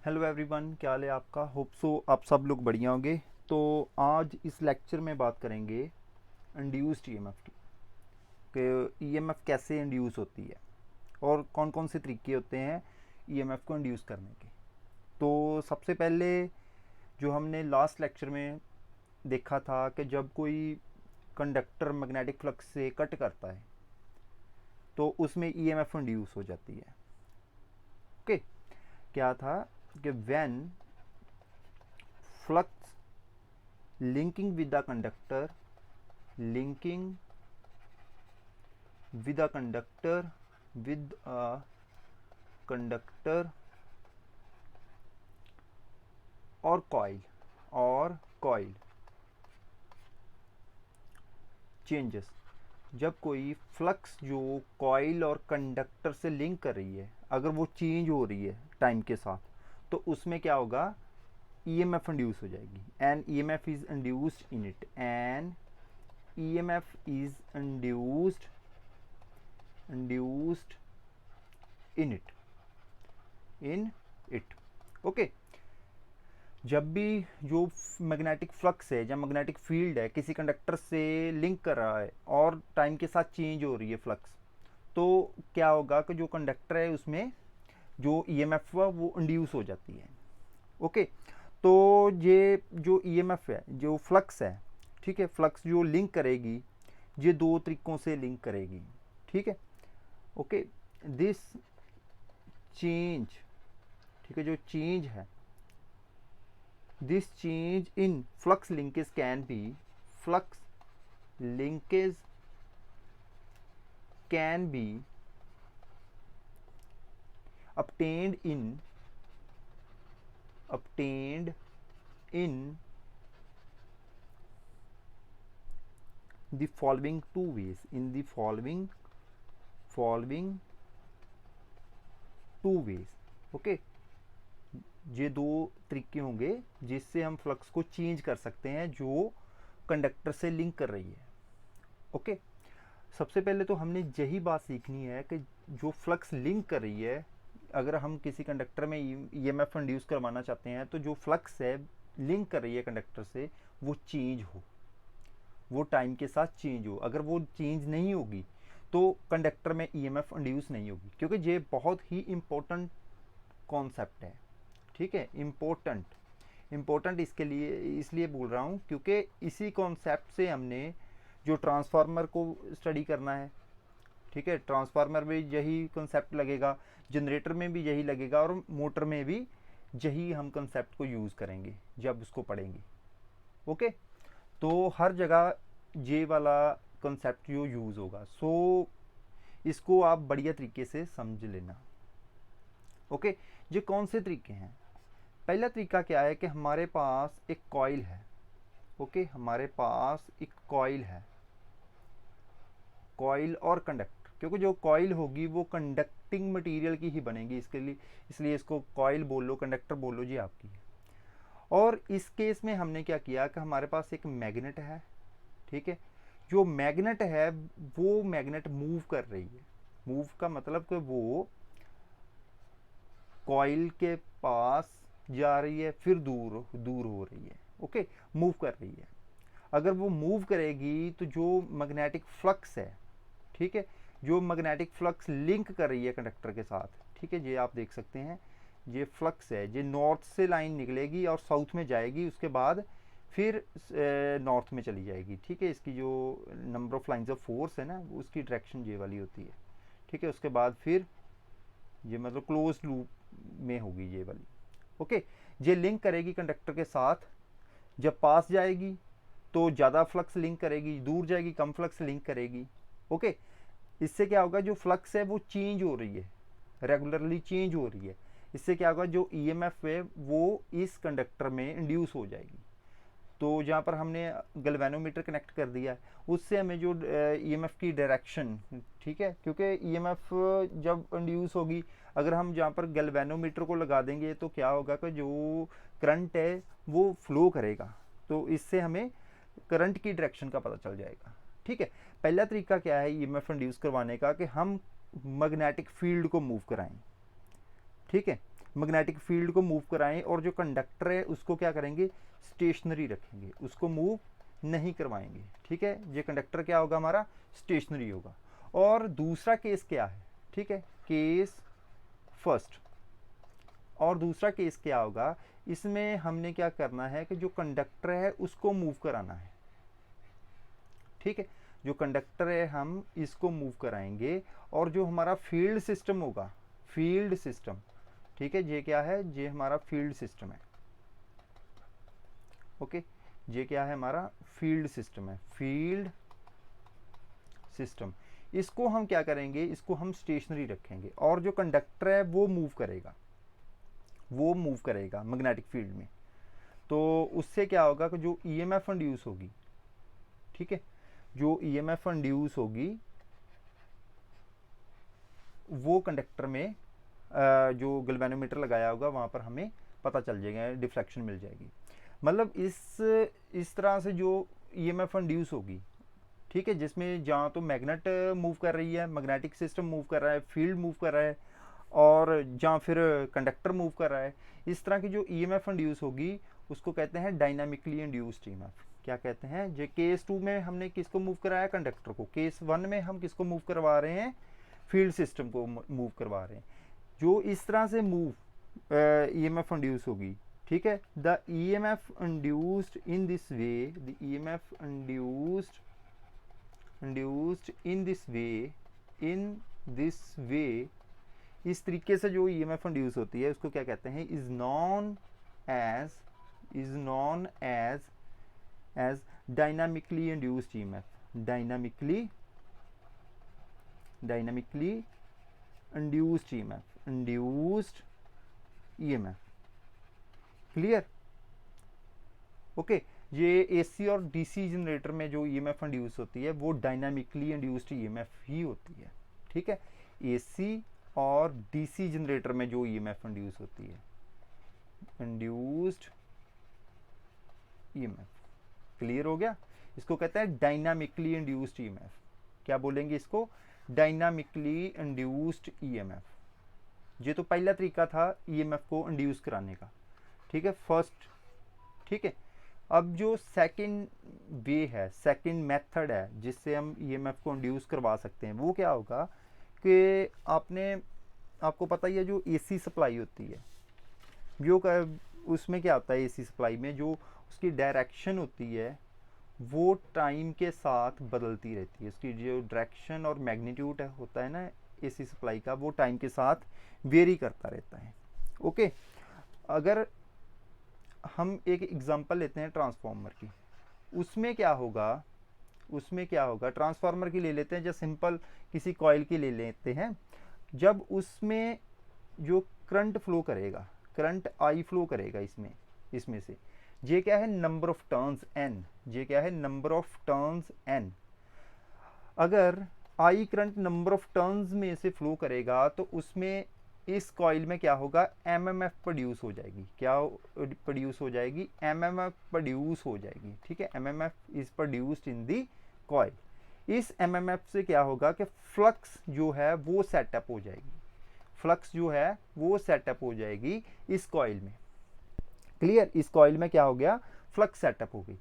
Hello everyone, क्या हाल है आपका। होप सो आप सब लोग बढ़िया होंगे। तो आज इस लेक्चर में बात करेंगे इंड्यूस्ड ईएमएफ की, कि ईएमएफ कैसे इंड्यूस होती है और कौन कौन से तरीके होते हैं ईएमएफ को इंड्यूस करने के। तो सबसे पहले जो हमने लास्ट लेक्चर में देखा था कि जब कोई कंडक्टर मैग्नेटिक फ्लक्स से कट करता है तो उसमें ईएमएफ इंड्यूस हो जाती है। ओके, क्या था कि when flux linking with the conductor linking with a conductor with a conductor or coil changes। जब कोई फ्लक्स जो कॉइल और कंडक्टर से लिंक कर रही है, अगर वो चेंज हो रही है टाइम के साथ, तो उसमें क्या होगा, ईएमएफ इंड्यूस हो जाएगी। And EMF is induced in it and EMF is induced in it. Okay, जब भी जो मैग्नेटिक फ्लक्स है या मैग्नेटिक फील्ड है किसी कंडक्टर से लिंक कर रहा है और टाइम के साथ चेंज हो रही है फ्लक्स, तो क्या होगा कि जो कंडक्टर है उसमें जो ईएमएफ हुआ वो इंड्यूस हो जाती है। ओके, तो ये जो ईएमएफ है, जो फ्लक्स है, ठीक है, फ्लक्स जो लिंक करेगी, ये दो तरीकों से लिंक करेगी। ठीक है, ओके, दिस चेंज, ठीक है, जो चेंज है, this change in flux linkage can be, flux linkage can be obtained in the following two ways, in the following two ways। Okay, ये दो तरीके होंगे जिससे हम फ्लक्स को चेंज कर सकते हैं जो कंडक्टर से लिंक कर रही है। ओके, सबसे पहले तो हमने यही बात सीखनी है कि जो फ्लक्स लिंक कर रही है, अगर हम किसी कंडक्टर में ईएमएफ इंड्यूस करवाना चाहते हैं तो जो फ्लक्स है लिंक कर रही है कंडक्टर से, वो चेंज हो, वो टाइम के साथ चेंज हो। अगर वो चेंज नहीं होगी तो कंडक्टर में ईएमएफ इंड्यूस नहीं होगी, क्योंकि ये बहुत ही इम्पोर्टेंट कॉन्सेप्ट है। ठीक है, इम्पोर्टेंट इसके लिए इसलिए बोल रहा हूँ क्योंकि इसी कॉन्सेप्ट से हमने जो ट्रांसफार्मर को स्टडी करना है, ठीक है, ट्रांसफार्मर में यही कंसेप्ट लगेगा, जनरेटर में भी यही लगेगा और मोटर में भी यही हम कंसेप्ट को यूज़ करेंगे जब उसको पढ़ेंगे। ओके, तो हर जगह ये वाला कंसेप्ट जो यूज़ होगा, सो इसको आप बढ़िया तरीके से समझ लेना। ओके, ये कौन से तरीके हैं। पहला तरीका क्या है कि हमारे पास एक कॉइल है। ओके, हमारे पास एक कॉइल है, कॉइल और कंडक्टर, क्योंकि जो कॉइल होगी वो कंडक्टिंग मटेरियल की ही बनेगी, इसके लिए इसलिए इसको कॉइल बोल लो, कंडक्टर बोल लो, जी आपकी है। और इस केस में हमने क्या किया कि हमारे पास एक मैग्नेट है। ठीक है, जो मैग्नेट है वो मैग्नेट मूव कर रही है। मूव का मतलब कि वो कॉइल के पास जा रही है, फिर दूर दूर हो रही है। ओके, मूव कर रही है। अगर वो मूव करेगी तो जो मैग्नेटिक फ्लक्स है, ठीक है, जो मैग्नेटिक फ्लक्स लिंक कर रही है कंडक्टर के साथ, ठीक है, ये आप देख सकते हैं, ये फ्लक्स है, ये नॉर्थ से लाइन निकलेगी और साउथ में जाएगी, उसके बाद फिर नॉर्थ में चली जाएगी। ठीक है, इसकी जो number of lines of force है ना, उसकी डायरेक्शन ये वाली होती है। ठीक है, उसके बाद फिर ये मतलब क्लोज लूप में होगी ये वाली। ओके, ये लिंक करेगी कंडक्टर के साथ। जब पास जाएगी तो ज़्यादा फ्लक्स लिंक करेगी, दूर जाएगी कम फ्लक्स लिंक करेगी। ओके, इससे क्या होगा, जो फ्लक्स है वो चेंज हो रही है, रेगुलरली चेंज हो रही है। इससे क्या होगा, जो ईएमएफ है वो इस कंडक्टर में इंड्यूस हो जाएगी। तो जहाँ पर हमने गैल्वेनोमीटर कनेक्ट कर दिया है, उससे हमें जो ईएमएफ की डायरेक्शन, ठीक है, क्योंकि ईएमएफ जब इंड्यूस होगी, अगर हम जहाँ पर गैल्वेनोमीटर को लगा देंगे तो क्या होगा कि जो करंट है वो फ्लो करेगा, तो इससे हमें करंट की डायरेक्शन का पता चल जाएगा। ठीक है, पहला तरीका क्या है ईएमएफ इंड्यूस करवाने का, कि हम मैग्नेटिक फील्ड को मूव कराएं। ठीक है, मैग्नेटिक फील्ड को मूव कराएं और जो कंडक्टर है उसको क्या करेंगे, स्टेशनरी रखेंगे, उसको मूव नहीं करवाएंगे। ठीक है, ये कंडक्टर क्या होगा हमारा, स्टेशनरी होगा। और दूसरा केस क्या है, ठीक है, केस फर्स्ट। और दूसरा केस क्या होगा, इसमें हमने क्या करना है कि जो कंडक्टर है उसको मूव कराना है। ठीक है, जो कंडक्टर है हम इसको मूव कराएंगे और जो हमारा फील्ड सिस्टम होगा, फील्ड सिस्टम, ठीक है, ये क्या है, ये हमारा फील्ड सिस्टम है। ओके, ये क्या है, हमारा फील्ड सिस्टम है, फील्ड सिस्टम। इसको हम क्या करेंगे, इसको हम स्टेशनरी रखेंगे और जो कंडक्टर है वो मूव करेगा, वो मूव करेगा मैग्नेटिक फील्ड में। तो उससे क्या होगा कि जो ईएमएफ इंड्यूस होगी, ठीक है, जो ईएमएफ इंड्यूस होगी वो कंडक्टर में जो गैल्वेनोमीटर लगाया होगा वहाँ पर हमें पता चल जाएगा, डिफ्लेक्शन मिल जाएगी। मतलब इस तरह से जो ईएमएफ इंड्यूस होगी, ठीक है, जिसमें जहाँ तो मैग्नेट मूव कर रही है, मैग्नेटिक सिस्टम मूव कर रहा है, फील्ड मूव कर रहा है, और जहाँ फिर कंडक्टर मूव कर रहा है, इस तरह की जो ईएमएफ इंड्यूस होगी उसको कहते हैं डायनामिकली इंड्यूस्ड ईएमएफ। क्या कहते हैं, जो केस 2 में हमने किसको मूव कराया, कंडक्टर को, केस 1 में हम किसको मूव करवा रहे हैं, फील्ड सिस्टम को मूव करवा रहे हैं। जो इस तरह से मूव ईएमएफ इंड्यूस होगी, ठीक है, the EMF induced in this way, the EMF induced in this way, इस तरीके से जो ईएमएफ इंड्यूस होती है उसको क्या कहते हैं, is known as dynamically induced EMF, dynamically induced EMF. Clear, okay. ये एसी और डीसी जनरेटर में जो ईएमएफ इंड्यूस होती है वो डायनामिकली इंड्यूस्ड ईएमएफ ही होती है। ठीक है, एसी और डीसी जनरेटर में जो ईएमएफ इंड्यूस होती है, इंड्यूस्ड ईएमएफ। क्लियर हो गया, इसको कहते हैं डायनामिकली इंड्यूस्ड ईएमएफ। क्या बोलेंगे इसको, डायनामिकली इंड्यूस्ड ईएमएफ। ये तो पहला तरीका था ईएमएफ को इंड्यूस कराने का, ठीक है, फर्स्ट। ठीक है, अब जो सेकंड वे है, सेकंड मेथड है जिससे हम ईएमएफ को इंड्यूस करवा सकते हैं, वो क्या होगा कि आपको पता ही है जो एसी सप्लाई होती है, जो उसमें क्या होता है, एसी सप्लाई में जो उसकी डायरेक्शन होती है वो टाइम के साथ बदलती रहती है। उसकी जो डायरेक्शन और मैग्नीट्यूड होता है ना एसी सप्लाई का, वो टाइम के साथ वेरी करता रहता है। ओके, अगर हम एक एग्जांपल लेते हैं ट्रांसफार्मर की, उसमें क्या होगा, ट्रांसफार्मर की ले लेते हैं, जो सिंपल किसी कॉइल की ले लेते हैं। जब उसमें जो करंट फ्लो करेगा, करंट आई फ्लो करेगा इसमें से, ये क्या है, नंबर ऑफ टर्न्स एन, ये क्या है, नंबर ऑफ टर्न्स एन। अगर I current number of turns में से फ्लो करेगा तो उसमें इस कॉइल में क्या होगा, एमएमएफ प्रोड्यूस हो जाएगी। क्या प्रोड्यूस हो जाएगी, एमएमएफ प्रोड्यूस हो जाएगी। ठीक है, MMF is produced in the coil. इस एमएमएफ से क्या होगा कि फ्लक्स जो है वो सेटअप हो जाएगी, फ्लक्स जो है वो सेटअप हो जाएगी इस कॉइल में। क्लियर, इस कॉइल में क्या हो गया, फ्लक्स सेटअप हो गई।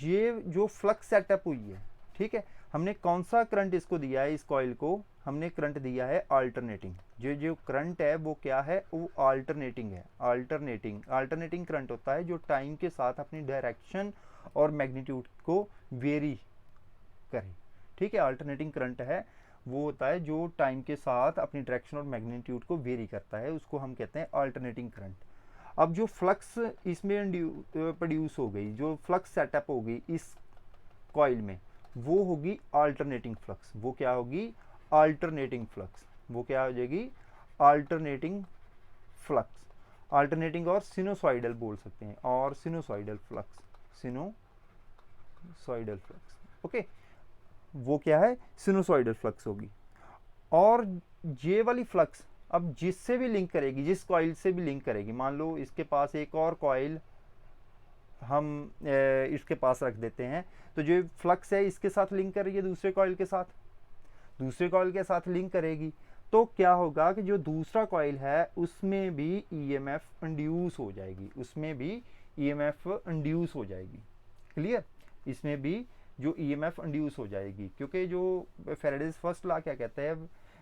ये जो फ्लक्स सेटअप हुई है, ठीक है, हमने कौन सा करंट इसको दिया है, इस कॉइल को हमने करंट दिया है अल्टरनेटिंग। जो करंट है वो क्या है, वो अल्टरनेटिंग है। अल्टरनेटिंग करंट होता है जो टाइम के साथ अपनी डायरेक्शन और मैग्नीट्यूड को वेरी करे। ठीक है, अल्टरनेटिंग करंट है वो होता है जो टाइम के साथ अपनी डायरेक्शन और मैग्नीट्यूड को वेरी करता है, उसको हम कहते हैं अल्टरनेटिंग करंट। अब जो फ्लक्स इसमें प्रोड्यूस हो गई, जो फ्लक्स सेटअप होगी इस कॉइल में, वो होगी अल्टरनेटिंग फ्लक्स। वो क्या होगी, अल्टरनेटिंग फ्लक्स। वो क्या हो जाएगी, अल्टरनेटिंग फ्लक्स। अल्टरनेटिंग और सिनोसॉइडल बोल सकते हैं, और सिनोसॉइडल फ्लक्स, सिनोसॉइडल फ्लक्स। ओके, वो क्या है, सिनोसॉइडल फ्लक्स होगी। और ये वाली फ्लक्स अब जिससे भी लिंक करेगी, जिस कॉइल से भी लिंक करेगी, मान लो इसके पास एक और कॉइल हम इसके पास रख देते हैं, तो जो फ्लक्स है इसके साथ लिंक कर रही है दूसरे कॉइल के साथ, दूसरे कॉइल के साथ लिंक करेगी, तो क्या होगा कि जो दूसरा कॉइल है उसमें भी ईएमएफ इंड्यूस हो जाएगी, उसमें भी ईएमएफ इंड्यूस हो जाएगी। क्लियर? इसमें भी जो ईएमएफ इंड्यूस हो जाएगी, क्योंकि जो फैराडेज फर्स्ट लॉ क्या कहता है,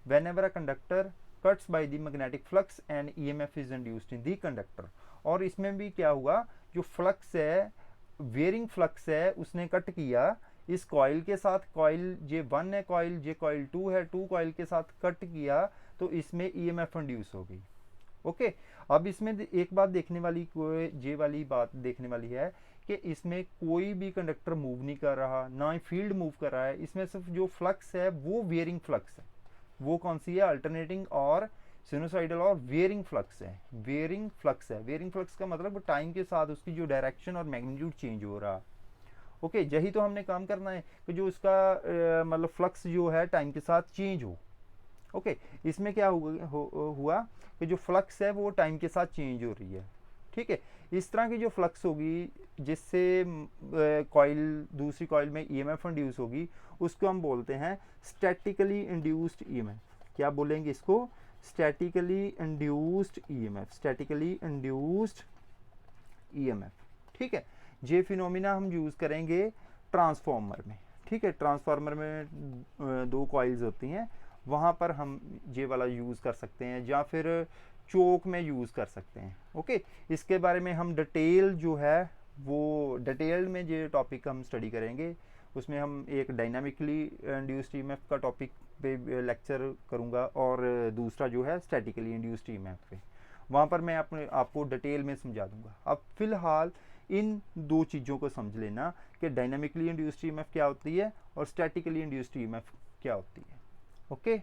when ever a conductor cuts by the magnetic flux and EMF is induced in the conductor. और इसमें भी क्या हुआ, जो फ्लक्स है, वेयरिंग फ्लक्स है, उसने कट किया इस कॉइल के साथ, कॉइल J1 है, कॉइल J2 है, 2 कॉइल के साथ कट किया, तो इसमें ईएमएफ इंड्यूस हो गई। ओके, अब इसमें एक बात देखने वाली, ये वाली बात देखने वाली है कि इसमें कोई भी कंडक्टर मूव नहीं कर रहा, ना ही फील्ड मूव कर रहा है, इसमें सिर्फ जो फ्लक्स है वो वेयरिंग फ्लक्स है। वो कौन सी है? अल्टरनेटिंग और सिनुसाइडल और वेयरिंग फ्लक्स है। वेयरिंग फ्लक्स है, वेयरिंग फ्लक्स का मतलब टाइम के साथ उसकी जो डायरेक्शन और मैग्नीट्यूड चेंज हो रहा। ओके, यही तो हमने काम करना है कि जो उसका मतलब फ्लक्स जो है टाइम के साथ चेंज हो। ओके, इसमें क्या हुआ कि जो फ्लक्स है वो टाइम के साथ चेंज हो रही है। ठीक है, इस तरह की जो फ्लक्स होगी जिससे कॉइल, दूसरी कॉइल में ईएमएफ इंड्यूस होगी, उसको हम बोलते हैं स्टैटिकली इंड्यूस्ड ईएमएफ। क्या बोलेंगे इसको? Statically induced EMF, statically induced EMF. ठीक है, ये फिनोमिना हम यूज़ करेंगे ट्रांसफार्मर में। ठीक है, ट्रांसफार्मर में 2 कॉइल्स होती हैं, वहाँ पर हम ये वाला यूज़ कर सकते हैं, या फिर चोक में यूज़ कर सकते हैं। ओके, इसके बारे में हम डिटेल जो है वो डिटेल में ये टॉपिक हम स्टडी करेंगे। उसमें हम एक डायनामिकली इंड्यूस्ड ईएमएफ का टॉपिक पे लेक्चर करूँगा, और दूसरा जो है स्टैटिकली इंड्यूस्ड ईएमएफ पे, वहाँ पर मैं आपको डिटेल में समझा दूंगा। अब फिलहाल इन 2 चीज़ों को समझ लेना कि डायनामिकली इंड्यूस्ड ईएमएफ क्या होती है और स्टैटिकली इंड्यूस्ड ईएमएफ क्या होती है। ओके।